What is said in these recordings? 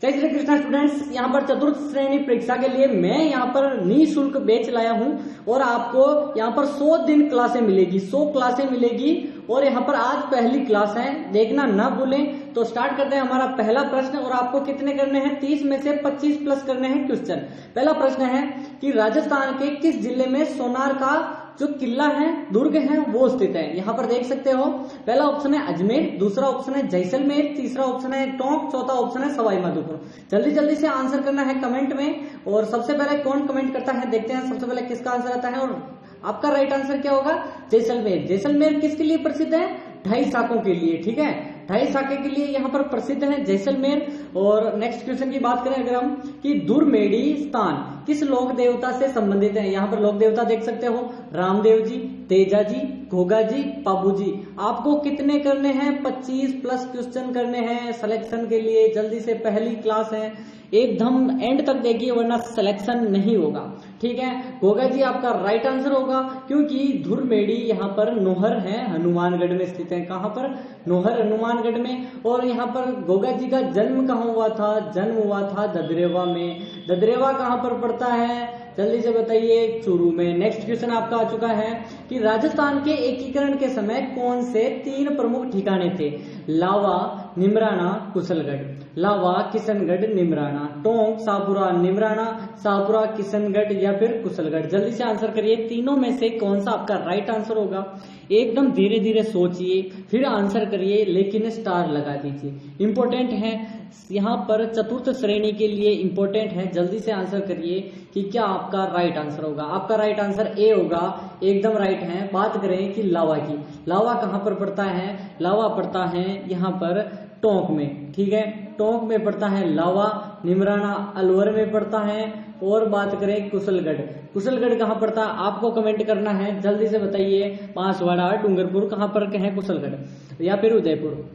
जय श्री कृष्णा स्टूडेंट्स, यहाँ पर चतुर्थ श्रेणी परीक्षा के लिए मैं यहाँ पर निःशुल्क बैच लाया हूँ और आपको यहाँ पर 100 दिन क्लासें मिलेगी, 100 क्लासें मिलेगी। और यहाँ पर आज पहली क्लास है, देखना ना भूलें। तो स्टार्ट करते हैं हमारा पहला प्रश्न। और आपको कितने करने हैं? 30 में से 25 प्लस करने हैं क्वेश्चन। पहला प्रश्न है कि राजस्थान के किस जिले में सोनार का जो किला है, दुर्ग है, वो स्थित है? यहाँ पर देख सकते हो, पहला ऑप्शन है अजमेर, दूसरा ऑप्शन है जैसलमेर, तीसरा ऑप्शन है टोंक, चौथा ऑप्शन है सवाई माधोपुर। जल्दी जल्दी से आंसर करना है कमेंट में। और सबसे पहले कौन कमेंट करता है देखते हैं सबसे पहले किसका आंसर आता है। और आपका राइट आंसर क्या होगा? जैसलमेर। जैसलमेर किसके लिए प्रसिद्ध है? ढाई शाकों के लिए, ठीक है, ढाई शाखे के लिए यहाँ पर प्रसिद्ध है जैसलमेर। और नेक्स्ट क्वेश्चन की बात करें अगर हम कि दुर्मेड़ी स्थान किस लोक देवता से संबंधित है? यहाँ पर लोक देवता देख सकते हो, रामदेव जी, तेजा जी, घोगा जी, पाबू जी। आपको कितने करने हैं? 25 प्लस क्वेश्चन करने हैं सिलेक्शन के लिए। जल्दी से, पहली क्लास है, एकदम एंड तक देखिए वरना सिलेक्शन नहीं होगा, ठीक है। घोगा जी आपका राइट आंसर होगा, क्योंकि धुरमेड़ी यहाँ पर नोहर है, हनुमानगढ़ में स्थित है। कहाँ पर? नोहर, हनुमानगढ़ में। और यहाँ पर घोगा जी का जन्म कहाँ हुआ था? जन्म हुआ था ददरेवा में। ददरेवा कहाँ पर पड़ता है? जल्दी से बताइए, चूरू में। नेक्स्ट क्वेश्चन आपका आ चुका है कि राजस्थान के एकीकरण के समय कौन से 3 प्रमुख ठिकाने थे? लावा, निमराना, कुशलगढ़। लावा, किशनगढ़, निमराना। टोंक, शाहपुरा, निमराना, शाहपुरा, किशनगढ़ या फिर कुशलगढ़। जल्दी से आंसर करिए, तीनों में से कौन सा आपका राइट आंसर होगा? एकदम धीरे धीरे सोचिए फिर आंसर करिए, लेकिन स्टार लगा दीजिए। इंपॉर्टेंट है यहाँ पर, चतुर्थ श्रेणी के लिए इंपॉर्टेंट है। जल्दी से आंसर करिए कि क्या आपका राइट आंसर होगा। आपका राइट आंसर ए होगा, एकदम राइट है। बात करें कि लावा की, लावा कहाँ पर पड़ता है? लावा पड़ता है यहाँ पर टोंक में, ठीक है, टोंक में पड़ता है लावा। निमराना अलवर में पड़ता है। और बात करें कुशलगढ़, कुशलगढ़ कहाँ पड़ता है? आपको कमेंट करना है, जल्दी से बताइए। बांसवाड़ा, डूंगरपुर कहाँ पर है कुशलगढ़ या फिर उदयपुर?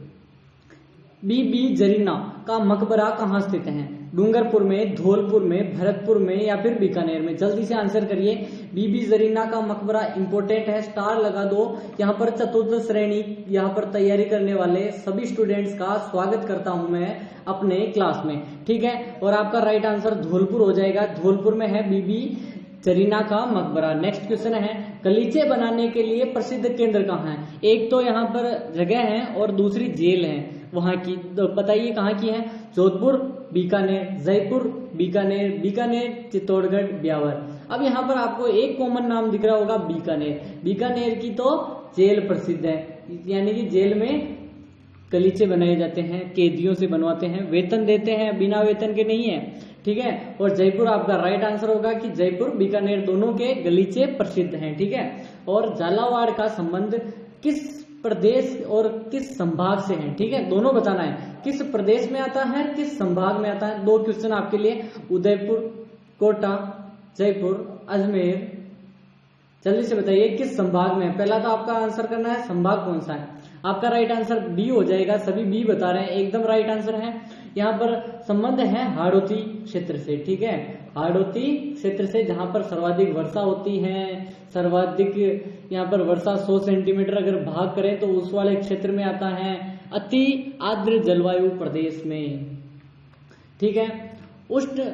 बीबी जरीना का मकबरा कहाँ स्थित है? डूंगरपुर में, धौलपुर में, भरतपुर में या फिर बीकानेर में? जल्दी से आंसर करिए। बीबी जरीना का मकबरा इंपॉर्टेंट है, स्टार लगा दो। यहाँ पर चतुर्थ श्रेणी यहाँ पर तैयारी करने वाले सभी स्टूडेंट्स का स्वागत करता हूं मैं अपने क्लास में, ठीक है। और आपका राइट आंसर धौलपुर हो जाएगा, धौलपुर में है बीबी जरीना का मकबरा। नेक्स्ट क्वेश्चन है, गलीचे बनाने के लिए प्रसिद्ध केंद्र कहाँ है? एक तो यहाँ पर जगह है और दूसरी जेल है वहां की, तो बताइए कहाँ की है? जोधपुर, बीकानेर, जयपुर, बीकानेर, बीकानेर, चित्तौड़गढ़, ब्यावर। अब यहाँ पर आपको एक कॉमन नाम दिख रहा होगा, बीकानेर। बीकानेर की तो जेल प्रसिद्ध है, यानी कि जेल में गलीचे बनाए जाते हैं, कैदियों से बनवाते हैं, वेतन देते हैं, बिना वेतन के नहीं है, ठीक है। और जयपुर आपका राइट आंसर होगा कि जयपुर, बीकानेर दोनों के गलीचे प्रसिद्ध हैं, ठीक है। और झालावाड़ का संबंध किस प्रदेश और किस संभाग से है? ठीक है, दोनों बताना है, किस प्रदेश में आता है, किस संभाग में आता है। 2 क्वेश्चन आपके लिए, उदयपुर, कोटा, जयपुर, अजमेर। जल्दी से बताइए किस संभाग में है। पहला तो आपका आंसर करना है संभाग कौन सा है। आपका राइट आंसर बी हो जाएगा, सभी बी बता रहे हैं, एकदम राइट आंसर है। यहाँ पर संबंध है हाड़ौती क्षेत्र से, ठीक है, हाड़ौती क्षेत्र से, जहां पर सर्वाधिक वर्षा होती है, सर्वाधिक यहाँ पर वर्षा 100 सेंटीमीटर अगर भाग करें तो उस वाले क्षेत्र में आता है, अति आर्द्र जलवायु प्रदेश में, ठीक है। उष्ण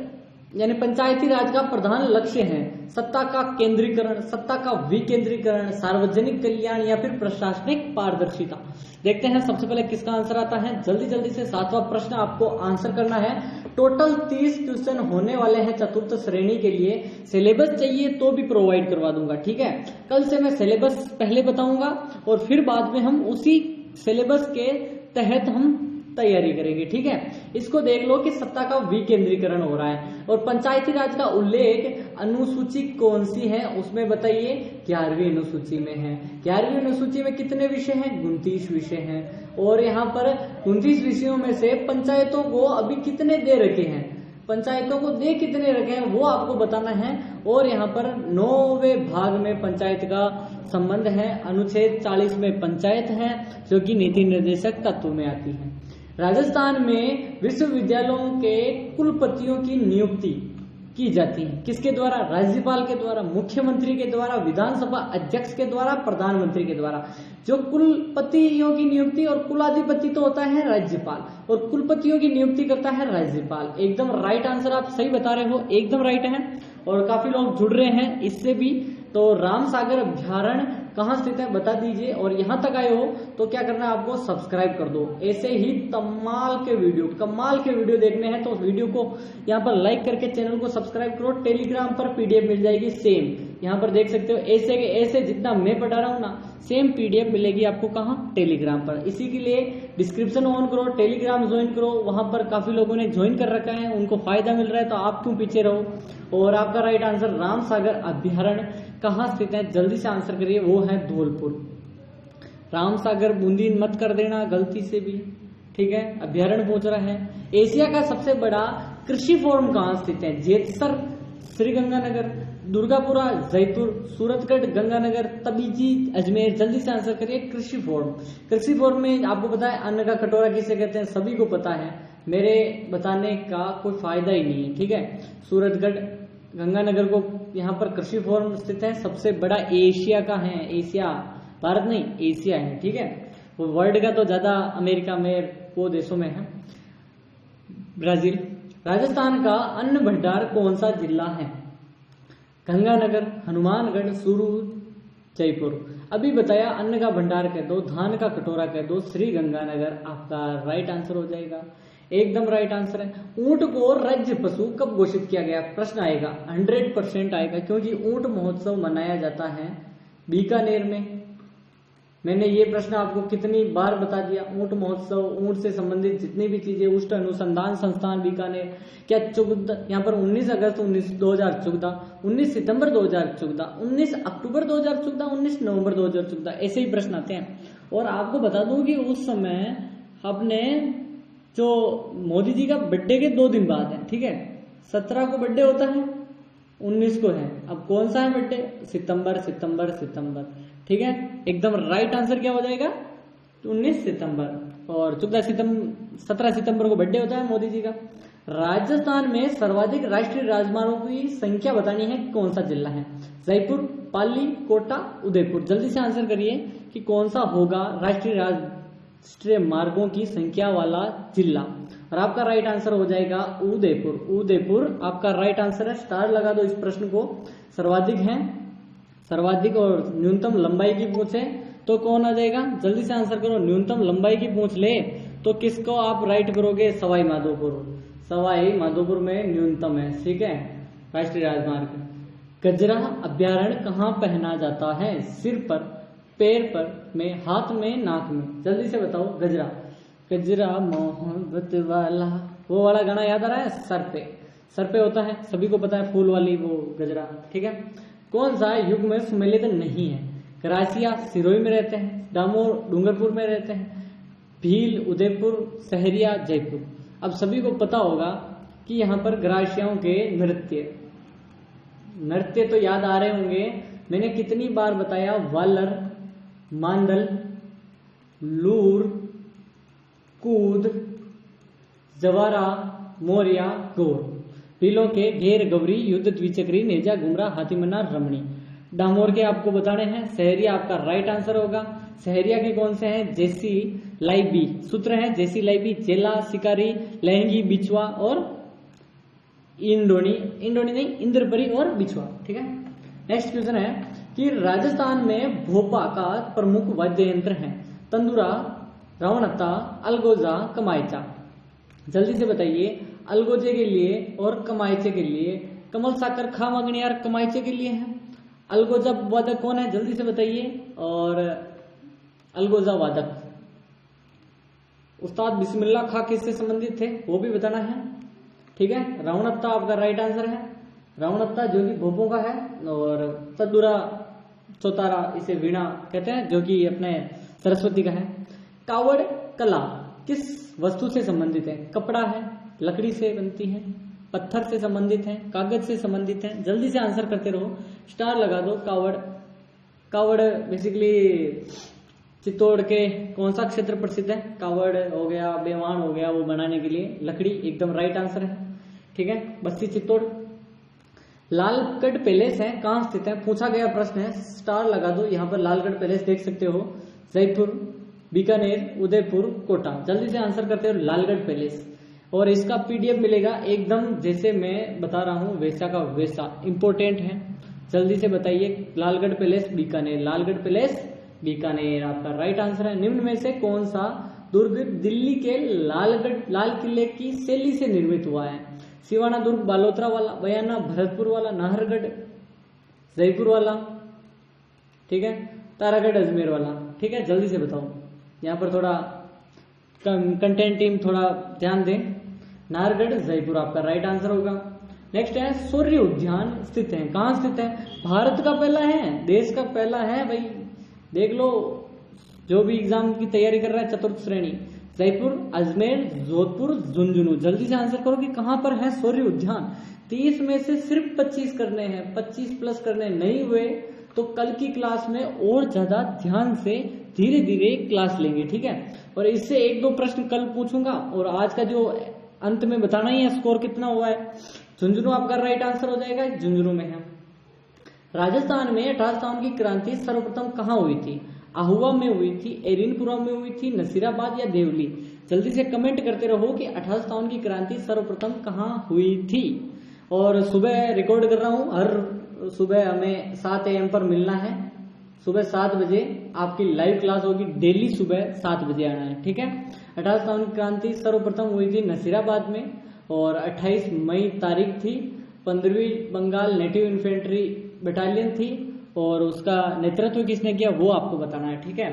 यानी पंचायती राज का प्रधान लक्ष्य है सत्ता का केंद्रीकरण, सत्ता का विकेंद्रीकरण, सार्वजनिक कल्याण या फिर प्रशासनिक पारदर्शिता। देखते हैं सबसे पहले किसका आंसर आता है। जल्दी जल्दी से 7वां प्रश्न आपको आंसर करना है। टोटल 30 क्वेश्चन होने वाले हैं चतुर्थ श्रेणी के लिए। सिलेबस चाहिए तो भी प्रोवाइड करवा दूंगा, ठीक है। कल से मैं सिलेबस पहले बताऊंगा और फिर बाद में हम उसी सिलेबस के तहत हम तैयारी करेंगे, ठीक है। इसको देख लो कि सत्ता का विकेंद्रीकरण हो रहा है। और पंचायती राज का उल्लेख अनुसूची कौन सी है उसमें बताइए? 11वीं अनुसूची में है। 11वीं अनुसूची में कितने विषय हैं? 29 विषय हैं। और यहाँ पर 29 विषयों में से पंचायतों को अभी कितने दे रखे हैं, पंचायतों को दे कितने रखे हैं वो आपको बताना है। और यहाँ पर 9वें भाग में पंचायत का संबंध है। अनुच्छेद 40 में पंचायत है, जो कि नीति निर्देशक तत्व में आती है। राजस्थान में विश्वविद्यालयों के कुलपतियों की नियुक्ति की जाती है। किसके द्वारा? राज्यपाल के द्वारा, मुख्यमंत्री के द्वारा, विधानसभा अध्यक्ष के द्वारा, प्रधानमंत्री के द्वारा। जो कुलपतियों की नियुक्ति और कुलाधिपति तो होता है राज्यपाल, और कुलपतियों की नियुक्ति करता है राज्यपाल। एकदम राइट आंसर, आप सही बता रहे हो, एकदम राइट है। और काफी लोग जुड़ रहे हैं इससे भी। तो रामसागर अभ्यारण्य कहाँ स्थित है बता दीजिए। और यहां तक आए हो तो क्या करना है आपको? सब्सक्राइब कर दो। ऐसे ही कमाल के वीडियो देखने हैं तो वीडियो को यहाँ पर लाइक करके चैनल को सब्सक्राइब करो। टेलीग्राम पर पीडीएफ मिल जाएगी सेम, यहाँ पर देख सकते हो। ऐसे के ऐसे जितना मैं पढ़ा रहा हूँ ना, सेम पीडीएफ मिलेगी आपको। कहाँ? टेलीग्राम पर। इसी के लिए डिस्क्रिप्शन ऑन करो, टेलीग्राम ज्वाइन करो। वहां पर काफी लोगों ने ज्वाइन कर रखा है, उनको फायदा मिल रहा है, तो आप क्यों पीछे रहो। और आपका राइट आंसर रामसागर अभ्यारण्य कहाँ स्थित है? जल्दी से आंसर करिए, वो है धौलपुर। रामसागर बूंदी मत कर देना गलती से भी, ठीक है। अभ्यारण्य पूछ रहा है। एशिया का सबसे बड़ा कृषि फोरम कहाँ स्थित है? जेतसर, श्रीगंगानगर, दुर्गापुरा, जयपुर, सूरतगढ़, गंगानगर, तबीजी, अजमेर। जल्दी से आंसर करिए। कृषि फोरम में आपको पता है अन्न का कटोरा किसे कहते हैं? सभी को पता है, मेरे बताने का कोई फायदा ही नहीं है, ठीक है। सूरतगढ़, गंगानगर को यहाँ पर कृषि फोरम स्थित है। सबसे बड़ा एशिया का है, एशिया, भारत नहीं, एशिया है, ठीक है। वो वर्ल्ड का तो ज्यादा अमेरिका में वो देशों में है। ब्राजील। राजस्थान का अन्न भंडार कौन सा जिला है? गंगानगर, हनुमानगढ़, सूरू, जयपुर। अभी बताया अन्न का भंडार कह दो, धान का कटोरा कह दो, श्री गंगानगर आपका राइट आंसर हो जाएगा। एकदम राइट आंसर है। ऊंट को राज्य पशु कब घोषित किया गया? प्रश्न आएगा, 100% आएगा, क्योंकि ऊंट महोत्सव मनाया जाता है बीकानेर में। मैंने ये प्रश्न आपको कितनी बार बता दिया। ऊंट महोत्सव, ऊंट से संबंधित जितनी भी चीजें, उष्ट अनुसंधान संस्थान बीकानेर। क्या 14 यहाँ पर 19 अगस्त 2014, 19 सितंबर 2014, 19 अक्टूबर 2014, 19 नवंबर 2014, ऐसे ही प्रश्न आते हैं। और आपको बता दूं कि उस समय अपने जो मोदी जी का बर्थडे के 2 दिन बाद है, ठीक है। 17 को बर्थडे होता है, 19 को है। अब कौन सा है बर्थडे? सितंबर, ठीक है। एकदम राइट आंसर क्या हो जाएगा? 19 सितंबर। और 17 सितंबर को बर्थडे होता है मोदी जी का। राजस्थान में सर्वाधिक राष्ट्रीय राजमार्गों की संख्या बतानी है, कौन सा जिला है? जयपुर, पाली, कोटा, उदयपुर। जल्दी से आंसर करिए कि कौन सा होगा राष्ट्रीय मार्गों की संख्या वाला जिला। और आपका राइट आंसर हो जाएगा उदयपुर आपका राइट आंसर है। स्टार लगा दो इस प्रश्न को। सर्वाधिक और न्यूनतम लंबाई की पूछे तो कौन आ जाएगा? जल्दी से आंसर करो। न्यूनतम लंबाई की पूछ ले तो किसको आप राइट करोगे? सवाई माधोपुर में न्यूनतम है, ठीक है, राष्ट्रीय राजमार्ग। गजरा अभ्यारण्य कहाँ पहना जाता है? सिर पर, पैर पर में, हाथ में, नाक में। जल्दी से बताओ। गजरा मोहब्बत वाला, वो वाला गाना याद आ रहा है? सर पे होता है, सभी को पता है, फूल वाली वो गजरा, ठीक है। कौन सा युग में सुमेलित नहीं है? करासिया सिरोही में रहते हैं, डामोर डूंगरपुर में रहते हैं, भील उदयपुर, सहरिया जयपुर। अब सभी को पता होगा कि यहाँ पर ग्रासियाओं के नृत्य तो याद आ रहे होंगे। मैंने कितनी बार बताया, वालर, मांडल, लूर, कूद, जवारा, मोरिया, गौर। भीलों के घेर, गौरी, युद्ध, द्विचक्री, नेजा, गुमरा, हाथीमन्ना, रमणी। डामोर के आपको बताने हैं। सहरिया आपका राइट आंसर होगा। सहरिया के कौन से हैं? जेसी लाइबी। सूत्र है जेसी लाइबी, चेला, शिकारी, लहंगी, बिछुआ और इंडोनी नहीं, इंद्रपरी और बिछुआ, ठीक है। नेक्स्ट क्वेश्चन है कि राजस्थान में भोपा का प्रमुख वाद्य यंत्र है? तंदुरा, रावणत्ता, अलगोजा, कमाइचा। जल्दी से बताइए। अलगोजे के लिए और कमाइचे के लिए कमल साकर खा मगनियार कमाइचे के लिए है। अलगोजा वादक कौन है? जल्दी से बताइए। और अलगोजा वादक उस्ताद बिस्मिल्लाह खा किससे संबंधित थे वो भी बताना है, ठीक है। रावणत्ता आपका राइट आंसर है। रावणत्ता जो कि भोपों का है। और तदुरा चौतारा, इसे वीणा कहते हैं, जो कि अपने सरस्वती का है। कावड़ कला किस वस्तु से संबंधित है? कपड़ा है, लकड़ी से बनती है, पत्थर से संबंधित है, कागज से संबंधित है। जल्दी से आंसर करते रहो। स्टार लगा दो। कावड़ बेसिकली चित्तौड़ के कौन सा क्षेत्र प्रसिद्ध है? कावड़ हो गया, बेवान हो गया, वो बनाने के लिए लकड़ी। एकदम राइट आंसर है, ठीक है। बस्ती चित्तौड़ लालगढ़ पैलेस है कहाँ स्थित है, पूछा गया प्रश्न है, स्टार लगा दो। यहाँ पर लालगढ़ पैलेस देख सकते हो, जयपुर, बीकानेर, उदयपुर, कोटा। जल्दी से आंसर करते हो लालगढ़ पैलेस। और इसका पीडीएफ मिलेगा एकदम जैसे मैं बता रहा हूँ वैसा का वैसा, इंपॉर्टेंट है। जल्दी से बताइए, लालगढ़ पैलेस बीकानेर, लालगढ़ पैलेस बीकानेर आपका राइट आंसर है। निम्न में से कौन सा दुर्ग दिल्ली के लाल किले की शैली से निर्मित हुआ है? सिवाना दुर्ग बालोतरा वाला, बयाना भरतपुर वाला, नाहरगढ़ जयपुर वाला, ठीक है, तारागढ़ अजमेर वाला, ठीक है। जल्दी से बताओ, यहाँ पर थोड़ा कंटेंट टीम थोड़ा ध्यान दें। नाहरगढ़ जयपुर आपका राइट आंसर होगा। नेक्स्ट है सूर्य उद्यान स्थित है, कहाँ स्थित है? भारत का पहला है, देश का पहला है भाई, देख लो जो भी एग्जाम की तैयारी कर रहा है चतुर्थ श्रेणी। जयपुर, अजमेर, जोधपुर, झुंझुनू। जल्दी से आंसर करो कि कहां पर है सूर्य उद्यान। 30 में से सिर्फ 25 करने हैं, 25 प्लस करने नहीं हुए तो कल की क्लास में और ज्यादा ध्यान से धीरे धीरे क्लास लेंगे, ठीक है। और इससे 1-2 प्रश्न कल पूछूंगा और आज का जो अंत में बताना ही है स्कोर कितना हुआ है। झुंझुनू आपका राइट आंसर हो जाएगा, झुंझुनू में है। राजस्थान में 18 की क्रांति सर्वप्रथम कहाँ हुई थी? आहुआ में हुई थी, एरिनपुरा में हुई थी, नसीराबाद या देवली? जल्दी से कमेंट करते रहो कि 18 की क्रांति सर्वप्रथम कहाँ हुई थी। और सुबह रिकॉर्ड कर रहा हूँ, हर सुबह हमें 7 AM पर मिलना है। सुबह 7 बजे आपकी लाइव क्लास होगी, डेली सुबह 7 बजे आना है, ठीक है। 18 की क्रांति सर्वप्रथम हुई थी नसीराबाद में और 28 मई तारीख थी। 15वीं बंगाल नेटिव इन्फेंट्री बटालियन थी और उसका नेतृत्व किसने किया वो आपको बताना है, ठीक है।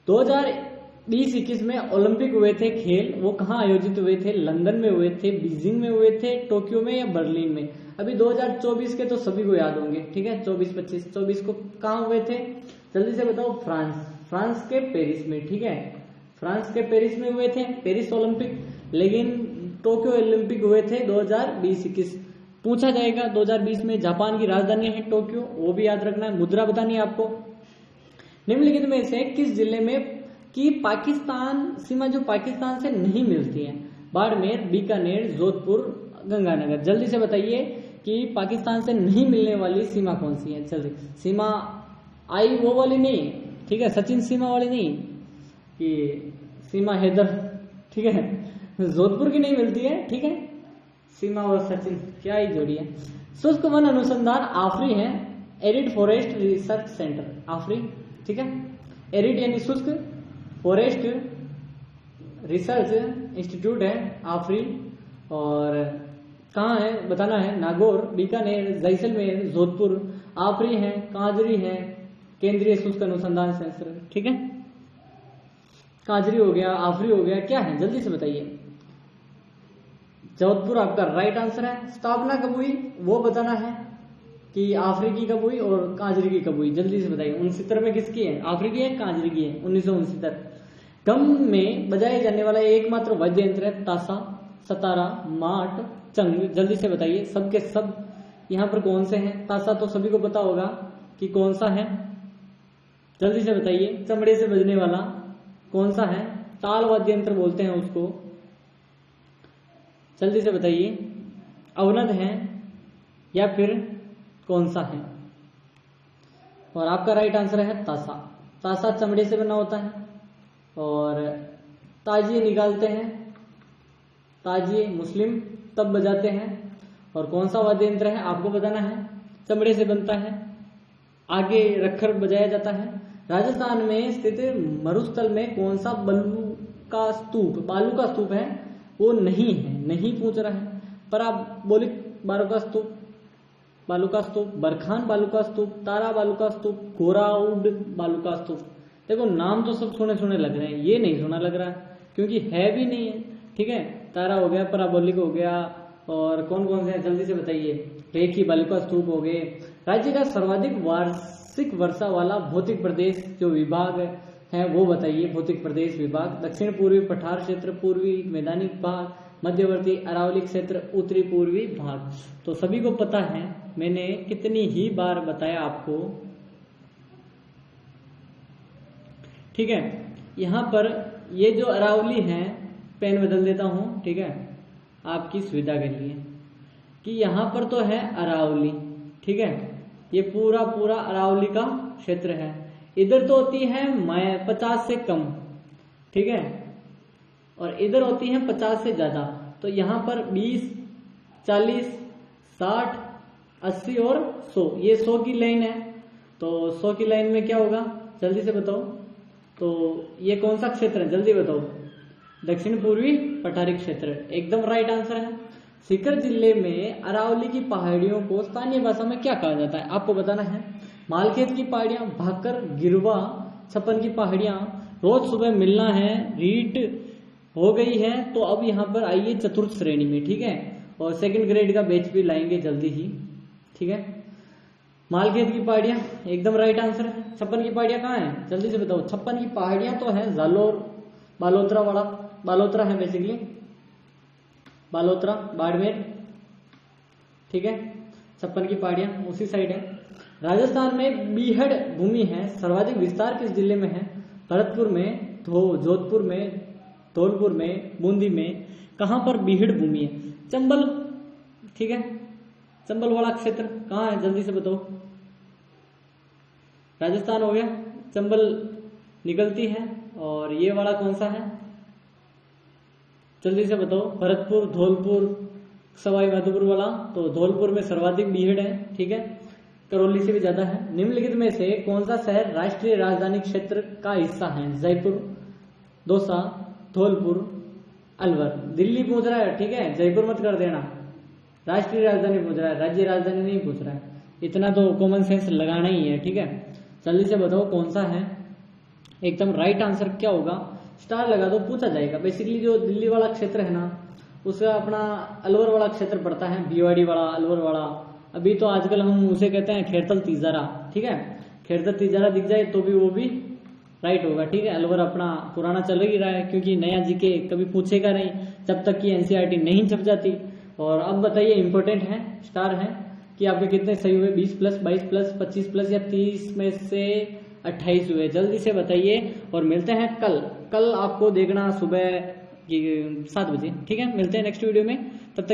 2020-21 में ओलंपिक हुए थे खेल, वो कहाँ आयोजित हुए थे? लंदन में हुए थे, बीजिंग में हुए थे, टोक्यो में या बर्लिन में? अभी 2024 के तो सभी को याद होंगे, ठीक है। 24-25 को कहाँ हुए थे? जल्दी से बताओ। फ्रांस के पेरिस में, ठीक है, फ्रांस के पेरिस में हुए थे पेरिस ओलंपिक। लेकिन टोक्यो ओलंपिक हुए थे 2020-21। पूछा जाएगा 2020 में जापान की राजधानी है टोक्यो, वो भी याद रखना है। मुद्रा बतानी है आपको। निम्नलिखित में से किस जिले में की पाकिस्तान सीमा जो पाकिस्तान से नहीं मिलती है? बाड़मेर, बीकानेर, जोधपुर, गंगानगर। जल्दी से बताइए कि पाकिस्तान से नहीं मिलने वाली सीमा कौन सी है? जल्दी। सीमा आई वो वाली नहीं, ठीक है, सचिन सीमा वाली नहीं कि सीमा हैदर, ठीक है, जोधपुर की नहीं मिलती है, ठीक है। सीमा और सचिन क्या ही जोड़ी है। शुष्क वन अनुसंधान आफरी है, एरिड फॉरेस्ट रिसर्च सेंटर आफरी, ठीक है। एरिड यानी शुष्क, फॉरेस्ट रिसर्च इंस्टीट्यूट है आफरी। और कहाँ है बताना है? नागौर, बीकानेर, जैसलमेर, जोधपुर। आफरी है, कांजरी है, केंद्रीय शुष्क अनुसंधान संस्थान, ठीक है। कांजरी हो गया, आफरी हो गया, क्या है जल्दी से बताइए। जोधपुर आपका राइट आंसर है। स्थापना कब हुई वो बताना है कि आफरी की कब हुई और कांजरी की कब हुई। जल्दी से बताइए। 69 में किसकी है? आफरी की है, कांजरी की है? 1969। गम में बजाए जाने वाला एकमात्र वाद्य यंत्र है ताशा, सतारा, माट, चंग। जल्दी से बताइए सबके सब यहाँ पर कौन से हैं? ताशा तो सभी को पता होगा कि कौन सा है, जल्दी से बताइए। चमड़े से बजने वाला कौन सा है? ताल वाद्य यंत्र बोलते हैं उसको, जल्दी से बताइए। अवनद है या फिर कौन सा है? और आपका राइट आंसर है ताशा। ताशा चमड़े से बना होता है और ताजिए निकालते हैं, ताजिए मुस्लिम तब बजाते हैं। और कौन सा वाद्य यंत्र है आपको बताना है, चमड़े से बनता है, आगे रखकर बजाया जाता है। राजस्थान में स्थित मरुस्थल में कौन सा बालू का स्तूप है? वो नहीं है, नहीं पूछ रहा है। पराबोलिक बालू का स्तूप, बरखान बालू का स्तूप, तारा बालू का स्तूप, गोराउड बालू का स्तूप। देखो नाम तो सब सुने लग रहे हैं, ये नहीं सुना लग रहा है क्योंकि है भी नहीं है, ठीक है। तारा हो गया, पराबोलिक हो गया, और कौन कौन से हैं जल्दी से बताइए। रेखी बालू का स्तूप हो गए। राज्य का सर्वाधिक वार्षिक वर्षा वाला भौतिक प्रदेश जो विभाग है वो बताइए। भौतिक प्रदेश विभाग: दक्षिण पूर्वी पठार क्षेत्र, पूर्वी मैदानी भाग, मध्यवर्ती अरावली क्षेत्र, उत्तरी पूर्वी भाग। तो सभी को पता है, मैंने कितनी ही बार बताया आपको, ठीक है। यहाँ पर ये जो अरावली है, पेन बदल देता हूं, ठीक है, आपकी सुविधा के लिए। कि यहाँ पर तो है अरावली, ठीक है, ये पूरा पूरा अरावली का क्षेत्र है। इधर तो होती है 50 से कम, ठीक है, और इधर होती है 50 से ज्यादा। तो यहाँ पर 20, 40, 60, 80 और 100, ये 100 की लाइन है। तो 100 की लाइन में क्या होगा, जल्दी से बताओ। तो ये कौन सा क्षेत्र है, जल्दी बताओ। दक्षिण पूर्वी पठारी क्षेत्र, एकदम राइट आंसर है। सीकर जिले में अरावली की पहाड़ियों को स्थानीय भाषा में क्या कहा जाता है, आपको बताना है। मालखेत की पहाड़ियां, भाकर, गिरवा, छप्पन की पहाड़ियां, रोज सुबह मिलना है, रीट हो गई है। तो अब यहाँ पर आइए चतुर्थ श्रेणी में, ठीक है, और सेकंड ग्रेड का बैच भी लाएंगे जल्दी ही, ठीक है। मालखेत की पहाड़ियां एकदम राइट आंसर है। छप्पन की पहाड़ियां कहाँ है, जल्दी से बताओ। छप्पन की पहाड़ियां तो है जालोर, बालोतरा वाला, बालोतरा है बेसिकली, बालोतरा, बाड़मेर, ठीक है। छप्पन की पहाड़ियां उसी साइड है। राजस्थान में बीहड़ भूमि है, सर्वाधिक विस्तार किस जिले में है, भरतपुर में, जोधपुर में, धौलपुर में, बूंदी में। कहां पर बीहड़ भूमि है, चंबल, ठीक है, चंबल वाला क्षेत्र कहाँ है, जल्दी से बताओ। राजस्थान हो गया, चंबल निकलती है, और ये वाला कौन सा है, जल्दी से बताओ। भरतपुर, धौलपुर, सवाई माधोपुर वाला, तो धौलपुर में सर्वाधिक बीहड़ है, ठीक है, करौली से भी ज्यादा है। निम्नलिखित में से कौन सा शहर राष्ट्रीय राजधानी क्षेत्र का हिस्सा है, जयपुर, दौसा, धौलपुर, अलवर। दिल्ली पूछ रहा है, ठीक है, जयपुर मत कर देना, राष्ट्रीय राजधानी पूछ रहा है, राज्य राजधानी नहीं पूछ रहा है। इतना तो कॉमन सेंस लगाना ही है, ठीक है। जल्दी से बताओ कौन सा है, एकदम राइट आंसर क्या होगा, स्टार लगा दो, पूछा जाएगा। बेसिकली जो दिल्ली वाला क्षेत्र है ना, उसका अपना अलवर वाला क्षेत्र पड़ता है, बीवाड़ी वाला, अलवर वाला। अभी तो आजकल हम उसे कहते हैं खेरतल तिजारा, ठीक है, खेरतल तिजारा दिख जाए तो भी वो भी राइट होगा, ठीक है। अलवर अपना पुराना चल ही रहा है, क्योंकि नया जीके कभी पूछेगा नहीं जब तक कि एनसीईआरटी नहीं छप जाती। और अब बताइए, इंपॉर्टेंट है, स्टार है कि आपके कितने सही हुए, 20 प्लस, 22 प्लस, 25 प्लस या 30 में से 28 हुए, जल्दी से बताइए। और मिलते हैं कल आपको देखना सुबह 7 बजे, ठीक है। मिलते हैं नेक्स्ट वीडियो में।